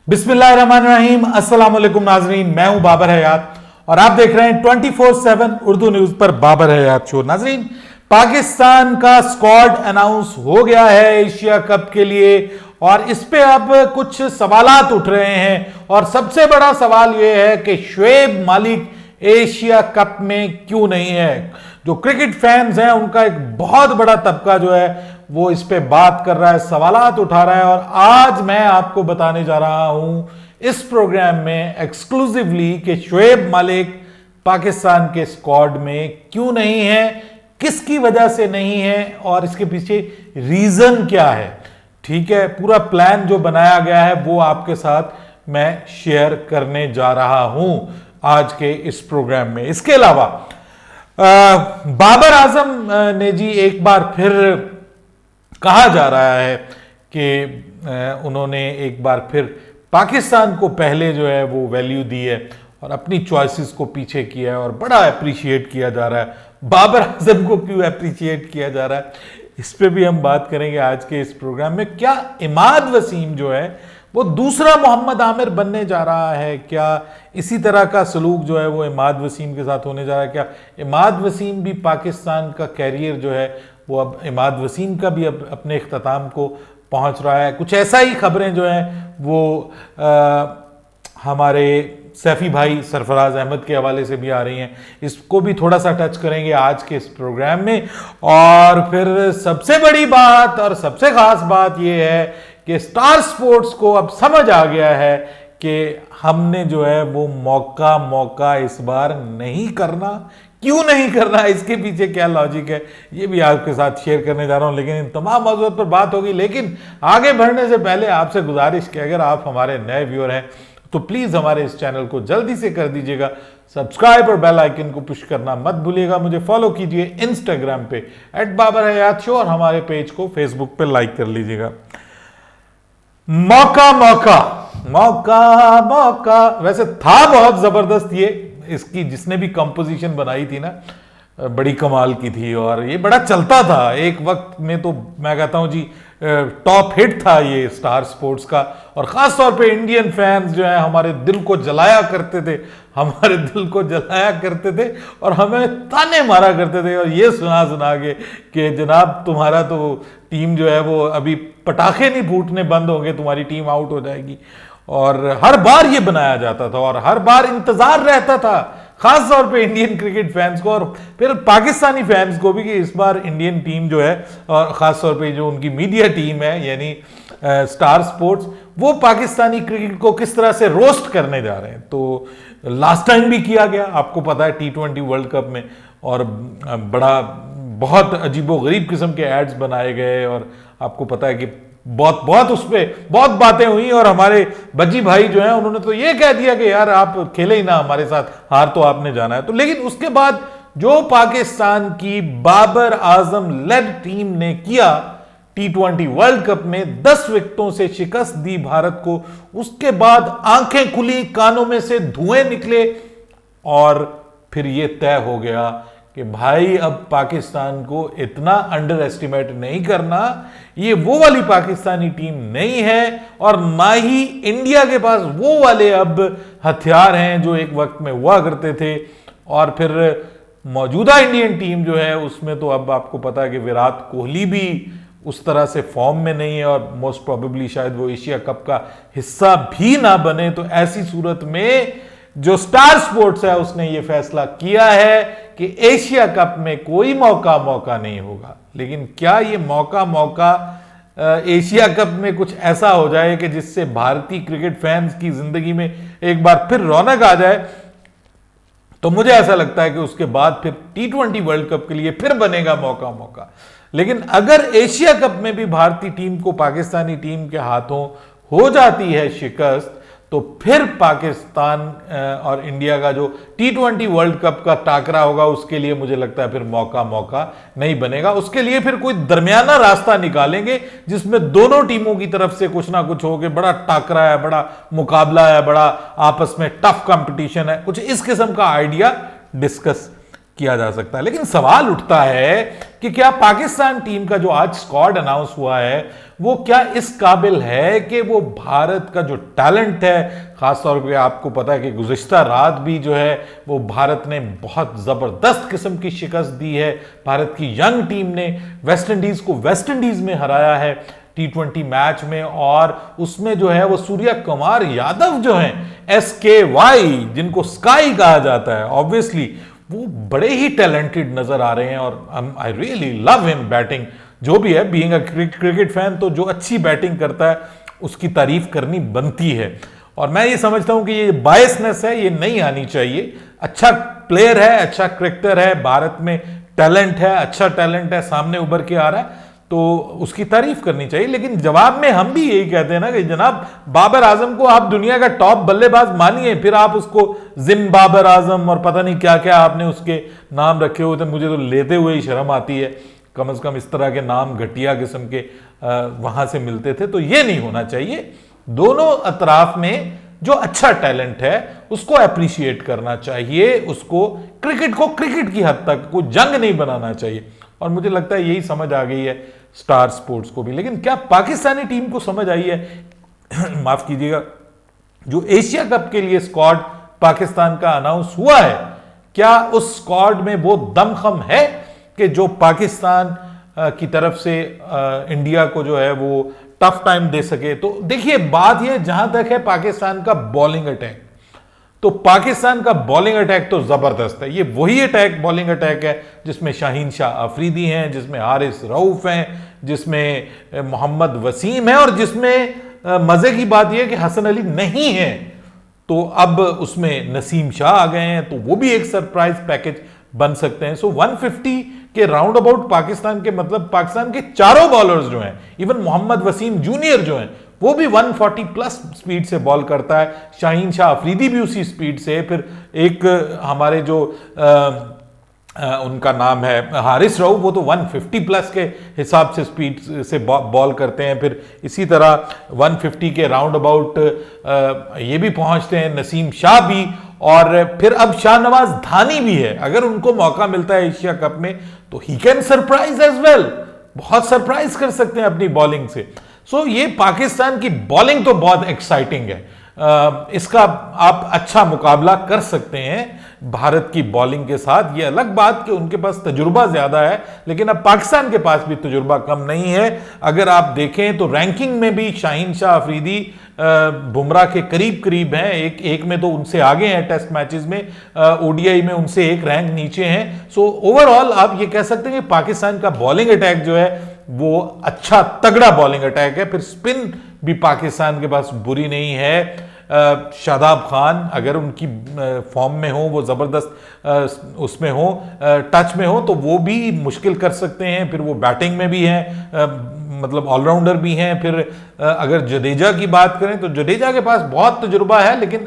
बिस्मिल्लाहिर्रहमानिर्रहीम, अस्सलाम वालेकुम नाजरीन। मैं हूं बाबर हयात और आप देख रहे हैं 24/7 उर्दू न्यूज पर बाबर हयात शो। नाजरीन, पाकिस्तान का स्क्वाड अनाउंस हो गया है एशिया कप के लिए और इस पे अब कुछ सवालात उठ रहे हैं और सबसे बड़ा सवाल यह है कि शुएब मालिक एशिया कप में क्यों नहीं है। जो क्रिकेट फैंस हैं उनका एक बहुत बड़ा तबका जो है वो इस पे बात कर रहा है, सवालात उठा रहा है और आज मैं आपको बताने जा रहा हूं इस प्रोग्राम में एक्सक्लूसिवली कि शुएब मालिक पाकिस्तान के स्क्वाड में क्यों नहीं है, किसकी वजह से नहीं है और इसके पीछे रीजन क्या है। ठीक है, पूरा प्लान जो बनाया गया है वो आपके साथ मैं शेयर करने जा रहा हूं आज के इस प्रोग्राम में। इसके अलावा बाबर आजम ने जी एक बार फिर कहा जा रहा है कि उन्होंने एक बार फिर पाकिस्तान को पहले जो है वो वैल्यू दी है और अपनी चॉइसेस को पीछे किया है और बड़ा अप्रिशिएट किया जा रहा है। बाबर आजम को क्यों अप्रिशिएट किया जा रहा है, इस पे भी हम बात करेंगे आज के इस प्रोग्राम में। क्या इमाद वसीम जो है वो दूसरा मोहम्मद आमिर बनने जा रहा है, क्या इसी तरह का सलूक जो है वो इमाद वसीम के साथ होने जा रहा है, क्या इमाद वसीम भी पाकिस्तान का कैरियर जो है वो अब इमाद वसीम का भी अब अपने इख्तिताम को पहुंच रहा है। कुछ ऐसा ही खबरें जो हैं वो हमारे सैफी भाई सरफराज अहमद के हवाले से भी आ रही हैं, इसको भी थोड़ा सा टच करेंगे आज के इस प्रोग्राम में। और फिर सबसे बड़ी बात और सबसे खास बात यह है कि स्टार स्पोर्ट्स को अब समझ आ गया है कि हमने जो है वो मौका इस बार नहीं करना। क्यों नहीं करना, इसके पीछे क्या लॉजिक है, ये भी आपके साथ शेयर करने जा रहा हूं। लेकिन इन तमाम मौजूद पर बात होगी, लेकिन आगे बढ़ने से पहले आपसे गुजारिश कि अगर आप हमारे नए व्यूअर हैं तो प्लीज हमारे इस चैनल को जल्दी से कर दीजिएगा सब्सक्राइब और बेल आइकन को पुश करना मत भूलिएगा। मुझे फॉलो कीजिए इंस्टाग्राम पे @बाबर-हयात-शो और हमारे पेज को फेसबुक पे लाइक कर लीजिएगा। मौका वैसे था बहुत जबरदस्त ये, इसकी जिसने भी कंपोजिशन बनाई थी ना बड़ी कमाल की थी और ये बड़ा चलता था एक वक्त में। तो मैं कहता हूं जी टॉप हिट था ये स्टार स्पोर्ट्स का और खास तौर पे इंडियन फैंस जो है हमारे दिल को जलाया करते थे और हमें ताने मारा करते थे और ये सुना के कि जनाब तुम्हारा तो टीम जो है वो अभी पटाखे नहीं फूटने बंद होंगे, तुम्हारी टीम आउट हो जाएगी। और हर बार ये बनाया जाता था और हर बार इंतजार रहता था खास तौर पे इंडियन क्रिकेट फैंस को और फिर पाकिस्तानी फैंस को भी कि इस बार इंडियन टीम जो है और खास तौर पे जो उनकी मीडिया टीम है यानी स्टार स्पोर्ट्स, वो पाकिस्तानी क्रिकेट को किस तरह से रोस्ट करने जा रहे हैं। तो लास्ट टाइम भी किया गया, आपको पता है T20 वर्ल्ड कप में, और बहुत अजीबोगरीब किस्म के एड्स बनाए गए और आपको पता है कि बहुत उस पर बहुत बातें हुई और हमारे बज्जी भाई जो हैं उन्होंने तो ये कह दिया कि यार आप खेले ही ना हमारे साथ, हार तो आपने जाना है। तो लेकिन उसके बाद जो पाकिस्तान की बाबर आजम लेड टीम ने किया T20 वर्ल्ड कप में 10 विकेटों से शिकस्त दी भारत को, उसके बाद आंखें खुली, कानों में से धुएं निकले और फिर यह तय हो गया कि भाई अब पाकिस्तान को इतना अंडर एस्टिमेट नहीं करना। ये वो वाली पाकिस्तानी टीम नहीं है और ना ही इंडिया के पास वो वाले अब हथियार हैं जो एक वक्त में हुआ करते थे। और फिर मौजूदा इंडियन टीम जो है उसमें तो अब आपको पता है कि विराट कोहली भी उस तरह से फॉर्म में नहीं है और मोस्ट प्रोबेबली शायद वो एशिया कप का हिस्सा भी ना बने। तो ऐसी सूरत में जो स्टार स्पोर्ट्स है उसने ये फैसला किया है कि एशिया कप में कोई मौका नहीं होगा। लेकिन क्या ये मौका एशिया कप में कुछ ऐसा हो जाए कि जिससे भारतीय क्रिकेट फैंस की जिंदगी में एक बार फिर रौनक आ जाए, तो मुझे ऐसा लगता है कि उसके बाद फिर T20 वर्ल्ड कप के लिए फिर बनेगा मौका। लेकिन अगर एशिया कप में भी भारतीय टीम को पाकिस्तानी टीम के हाथों हो जाती है शिकस्त, तो फिर पाकिस्तान और इंडिया का जो T20 वर्ल्ड कप का टाकरा होगा उसके लिए मुझे लगता है फिर मौका नहीं बनेगा। उसके लिए फिर कोई दरमियाना रास्ता निकालेंगे जिसमें दोनों टीमों की तरफ से कुछ ना कुछ हो के बड़ा टाकरा है, बड़ा मुकाबला है, बड़ा आपस में टफ कंपटीशन है, कुछ इस किस्म का आइडिया डिस्कस किया जा सकता है। लेकिन सवाल उठता है कि कि क्या पाकिस्तान टीम का जो आज स्क्वाड अनाउंस हुआ है वो क्या इस काबिल है कि वो भारत का जो टैलेंट है, खासतौर पे आपको पता है कि गुज़िश्ता रात भी जो है वो भारत ने बहुत ज़बरदस्त किस्म की शिकस्त दी है। भारत की यंग टीम ने वेस्ट इंडीज़ को वेस्ट इंडीज़ में हराया है T20 मैच में, और उसमें जो है वो सूर्या कुमार यादव जो हैं SKY, जिनको स्काई कहा जाता है, ऑब्वियसली वो बड़े ही टैलेंटेड नजर आ रहे हैं और I really love him batting. जो भी है, बीइंग अ क्रिकेट फैन, तो जो अच्छी बैटिंग करता है उसकी तारीफ करनी बनती है। और मैं ये समझता हूं कि ये बायसनेस है, ये नहीं आनी चाहिए। अच्छा प्लेयर है, अच्छा क्रिकेटर है, भारत में टैलेंट है, अच्छा टैलेंट है, सामने उभर के आ रहा है, तो उसकी तारीफ करनी चाहिए। लेकिन जवाब में हम भी यही कहते हैं ना कि जनाब बाबर आजम को आप दुनिया का टॉप बल्लेबाज मानिए, फिर आप उसको जिम बाबर आजम और पता नहीं क्या क्या आपने उसके नाम रखे हुए थे, मुझे तो लेते हुए ही शर्म आती है। कम से कम इस तरह के नाम घटिया किस्म के वहां से मिलते थे, तो ये नहीं होना चाहिए। दोनों अतराफ में जो अच्छा टैलेंट है उसको अप्रिशिएट करना चाहिए, उसको क्रिकेट को क्रिकेट की हद तक कोई जंग नहीं बनाना चाहिए। और मुझे लगता है यही समझ आ गई है स्टार स्पोर्ट्स को भी। लेकिन क्या पाकिस्तानी टीम को समझ आई है माफ कीजिएगा, जो एशिया कप के लिए स्क्वाड पाकिस्तान का अनाउंस हुआ है, क्या उस स्क्वाड में वो दमखम है कि जो पाकिस्तान की तरफ से इंडिया को जो है वो टफ टाइम दे सके? तो देखिए, बात ये जहां तक है पाकिस्तान का बॉलिंग अटैक, तो पाकिस्तान का बॉलिंग अटैक तो जबरदस्त है। ये वही अटैक बॉलिंग अटैक है जिसमें शाहीन शाह अफरीदी हैं, जिसमें हारिस रऊफ हैं, जिसमें मोहम्मद वसीम है, और जिसमें मजे की बात यह है कि हसन अली नहीं है, तो अब उसमें नसीम शाह आ गए हैं, तो वो भी एक सरप्राइज पैकेज बन सकते हैं। सो 150 के राउंड अबाउट पाकिस्तान के, मतलब पाकिस्तान के चारों बॉलर्स जो हैं, इवन मोहम्मद वसीम जूनियर जो हैं, वो भी 140 प्लस स्पीड से बॉल करता है। शाहीन शाह अफरीदी भी उसी स्पीड से। फिर एक हमारे जो उनका नाम है हारिस रऊफ, वो तो 150 प्लस के हिसाब से स्पीड से बॉल करते हैं। फिर इसी तरह 150 के राउंड अबाउट ये भी पहुंचते हैं, नसीम शाह भी, और फिर अब शाहनवाज धानी भी है। अगर उनको मौका मिलता है एशिया कप में तो ही कैन सरप्राइज एज वेल, बहुत सरप्राइज कर सकते हैं अपनी बॉलिंग से। सो ये पाकिस्तान की बॉलिंग तो बहुत एक्साइटिंग है, इसका आप अच्छा मुकाबला कर सकते हैं भारत की बॉलिंग के साथ। ये अलग बात कि उनके पास तजुर्बा ज्यादा है, लेकिन अब पाकिस्तान के पास भी तजुर्बा कम नहीं है। अगर आप देखें तो रैंकिंग में भी शाहीन शाह अफरीदी बुमराह के करीब करीब हैं, एक में तो उनसे आगे हैं टेस्ट मैचेस में, ओडीआई में उनसे एक रैंक नीचे हैं। सो ओवरऑल आप ये कह सकते हैं कि पाकिस्तान का बॉलिंग अटैक जो है वो अच्छा तगड़ा बॉलिंग अटैक है। फिर स्पिन भी पाकिस्तान के पास बुरी नहीं है। शादाब खान अगर उनकी फॉर्म में हो, वो जबरदस्त उसमें हो, टच में हो, तो वो भी मुश्किल कर सकते हैं। फिर वो बैटिंग में भी हैं, मतलब ऑलराउंडर भी हैं। फिर अगर जडेजा की बात करें तो जडेजा के पास बहुत तजुर्बा है, लेकिन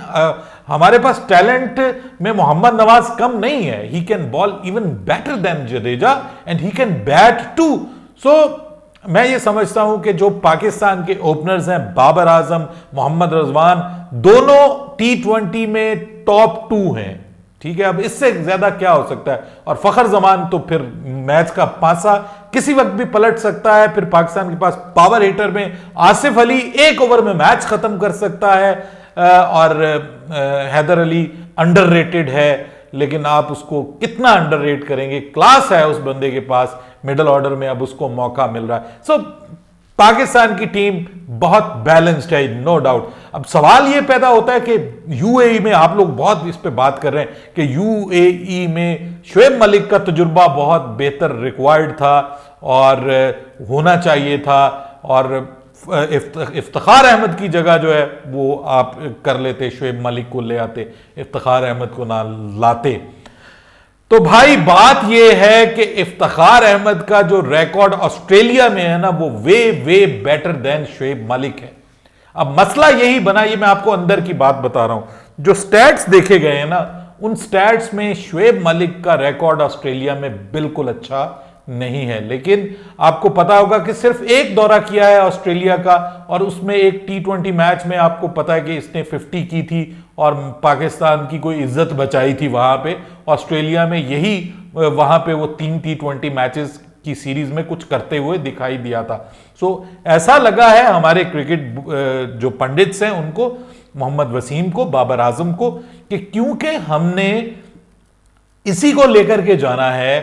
हमारे पास टैलेंट में मोहम्मद नवाज कम नहीं है। He can bowl even better than Jadeja and he can bat too. So मैं ये समझता हूं कि जो पाकिस्तान के ओपनर्स हैं, बाबर आजम, मोहम्मद रिजवान, दोनों T20 में टॉप 2 हैं। ठीक है, अब इससे ज्यादा क्या हो सकता है? और फखर जमान तो फिर मैच का पासा किसी वक्त भी पलट सकता है। फिर पाकिस्तान के पास पावर हिटर में आसिफ अली एक ओवर में मैच खत्म कर सकता है, और हैदर अली अंडररेटेड है, लेकिन आप उसको कितना अंडररेट करेंगे? क्लास है उस बंदे के पास, मिडिल ऑर्डर में अब उसको मौका मिल रहा है। सो पाकिस्तान की टीम बहुत बैलेंस्ड है, नो डाउट। अब सवाल यह पैदा होता है कि यूएई में, आप लोग बहुत इस पे बात कर रहे हैं कि यूएई में शोएब मलिक का तजुर्बा बहुत बेहतर रिक्वायर्ड था और होना चाहिए था, और इफ्तिखार अहमद की जगह जो है वो आप कर लेते, शोएब मलिक को ले आते, इफ्तिखार अहमद को ना लाते। तो भाई बात यह है कि इफ्तिखार अहमद का जो रिकॉर्ड ऑस्ट्रेलिया में है ना, वो way better than Shoaib Malik है। अब मसला यही बना, ये मैं आपको अंदर की बात बता रहा हूं। जो स्टैट्स देखे गए हैं ना, उन स्टैट्स में शोएब मलिक का रिकॉर्ड ऑस्ट्रेलिया में बिल्कुल अच्छा नहीं है। लेकिन आपको पता होगा कि सिर्फ एक दौरा किया है ऑस्ट्रेलिया का, और उसमें एक T20 मैच में आपको पता है कि इसने 50 की थी और पाकिस्तान की कोई इज्जत बचाई थी वहां पे। ऑस्ट्रेलिया में यही वहां पे वो 3 T20 मैचेस की सीरीज में कुछ करते हुए दिखाई दिया था। सो ऐसा लगा है हमारे क्रिकेट जो पंडित्स हैं उनको, मोहम्मद वसीम को, बाबर आजम को, कि क्योंकि हमने इसी को लेकर के जाना है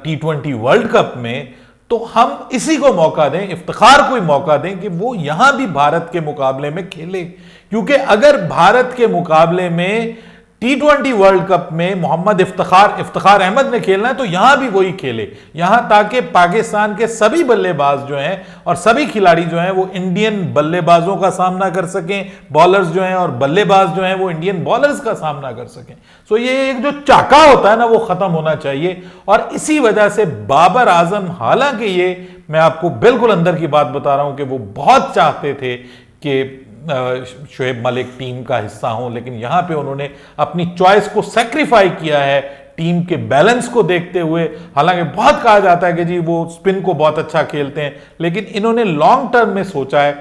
T20 वर्ल्ड कप में, तो हम इसी को मौका दें, इफ्तिखार को ही मौका दें कि वो यहां भी भारत के मुकाबले में खेले। क्योंकि अगर भारत के मुकाबले में T20 वर्ल्ड कप में मोहम्मद इफ्तिखार अहमद ने खेलना है तो यहां भी वही खेले, यहां ताकि पाकिस्तान के सभी बल्लेबाज जो हैं और सभी खिलाड़ी जो हैं वो इंडियन बल्लेबाजों का सामना कर सकें, बॉलर्स जो हैं और बल्लेबाज जो हैं वो इंडियन बॉलर्स का सामना कर सकें। सो ये एक जो चाका होता है ना वो खत्म होना चाहिए। और इसी वजह से बाबर आजम, हालांकि ये मैं आपको बिल्कुल अंदर की बात बता रहा हूं कि वो बहुत चाहते थे कि शोएब मलिक टीम का हिस्सा हों, लेकिन यहां पे उन्होंने अपनी चॉइस को सैक्रिफाई किया है टीम के बैलेंस को देखते हुए। हालांकि बहुत कहा जाता है कि जी वो स्पिन को बहुत अच्छा खेलते हैं, लेकिन इन्होंने लॉन्ग टर्म में सोचा है।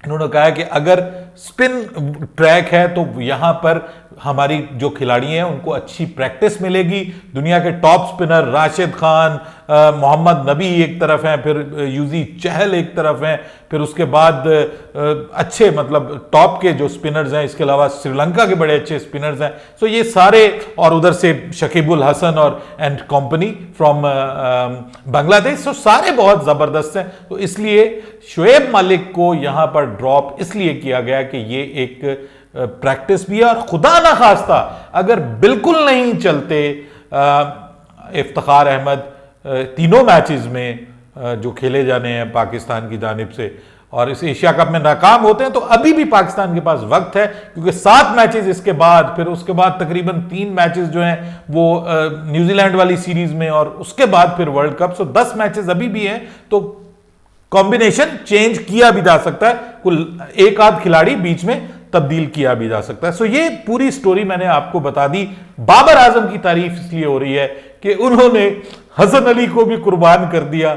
इन्होंने कहा है कि अगर स्पिन ट्रैक है तो यहां पर हमारी जो खिलाड़ी हैं उनको अच्छी प्रैक्टिस मिलेगी। दुनिया के टॉप स्पिनर राशिद खान, मोहम्मद नबी एक तरफ हैं, फिर यूजी चहल एक तरफ हैं, फिर उसके बाद अच्छे मतलब टॉप के जो स्पिनर्स हैं, इसके अलावा श्रीलंका के बड़े अच्छे स्पिनर्स हैं। सो ये सारे, और उधर से शकीबुल हसन और एंड कंपनी फ्रॉम बांग्लादेश, सो सारे बहुत जबरदस्त हैं। तो इसलिए शोएब मलिक को यहां पर ड्रॉप इसलिए किया गया कि ये एक प्रैक्टिस भी है, और खुदा ना खास्ता अगर बिल्कुल नहीं चलते इफ्तिखार अहमद तीनों मैचेस में जो खेले जाने हैं पाकिस्तान की जानिब से, और इस एशिया कप में नाकाम होते हैं, तो अभी भी पाकिस्तान के पास वक्त है, क्योंकि 7 मैचेस इसके बाद, फिर उसके बाद तकरीबन 3 मैचेस जो हैं वो न्यूजीलैंड वाली सीरीज में, और उसके बाद फिर वर्ल्ड कप। सो 10 मैचेस अभी भी हैं, तो कॉम्बिनेशन चेंज किया भी जा सकता है, कुल एक आध खिलाड़ी बीच में तब्दील किया भी जा सकता है। सो ये पूरी स्टोरी मैंने आपको बता दी। बाबर आजम की तारीफ इसलिए हो रही है कि उन्होंने हसन अली को भी कुर्बान कर दिया,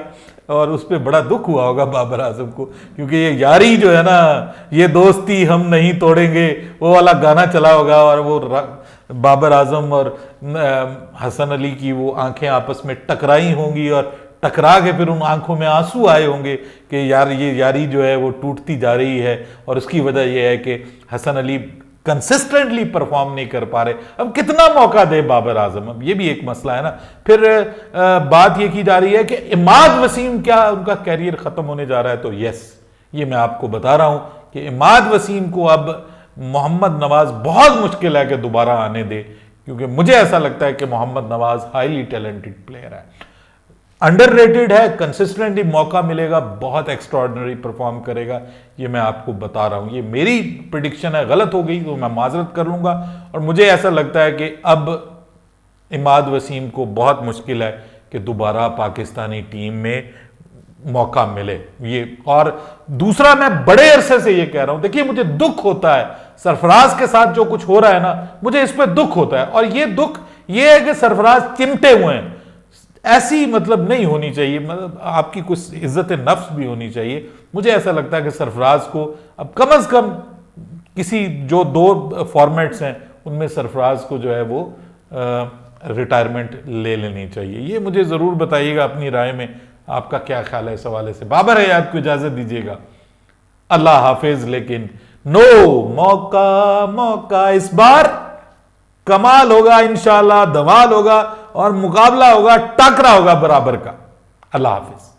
और उस पर बड़ा दुख हुआ होगा बाबर आजम को, क्योंकि ये यारी जो है ना, ये दोस्ती हम नहीं तोड़ेंगे, वो वाला गाना चला होगा, और वो बाबर आजम और हसन अली की वो आंखें आपस में टकराई होंगी, और टकरा के फिर उन आंखों में आंसू आए होंगे कि यार ये यारी जो है वो टूटती जा रही है। और उसकी वजह यह है कि हसन अली कंसिस्टेंटली परफॉर्म नहीं कर पा रहे। अब कितना मौका दे बाबर आजम, अब ये भी एक मसला है ना। फिर बात ये की जा रही है कि इमाद वसीम, क्या उनका कैरियर खत्म होने जा रहा है? तो यस, ये मैं आपको बता रहा हूं कि इमाद वसीम को अब मोहम्मद नवाज बहुत मुश्किल है कि दोबारा आने दे, क्योंकि मुझे ऐसा लगता है कि Mohammad Nawaz highly talented player है, अंडररेटेड है, कंसिस्टेंटली मौका मिलेगा, बहुत एक्स्ट्रॉर्डिनरी परफॉर्म करेगा, ये मैं आपको बता रहा हूं। ये मेरी प्रिडिक्शन है, गलत हो गई तो मैं माजरत कर लूंगा। और मुझे ऐसा लगता है कि अब इमाद वसीम को बहुत मुश्किल है कि दोबारा पाकिस्तानी टीम में मौका मिले ये। और दूसरा, मैं बड़े अरसे से ये कह रहा हूं, देखिए मुझे दुख होता है सरफराज के साथ जो कुछ हो रहा है ना, मुझे इस पर दुख होता है। और ये दुख ये है कि सरफराज चिमटे हुए हैं, ऐसी मतलब नहीं होनी चाहिए, मतलब आपकी कुछ इज्जत नफ्स भी होनी चाहिए। मुझे ऐसा लगता है कि सरफराज को अब कम से कम किसी जो 2 फॉर्मेट्स हैं उनमें सरफराज को जो है वो रिटायरमेंट ले लेनी चाहिए। ये मुझे ज़रूर बताइएगा अपनी राय में, आपका क्या ख्याल है इस हवाले से। बाबर है, आपको इजाज़त दीजिएगा, अल्लाह हाफिज। लेकिन नो, मौका इस बार कमाल होगा इंशाल्लाह, धमाल होगा, और मुकाबला होगा, टकरा होगा बराबर का। अल्लाह हाफिज।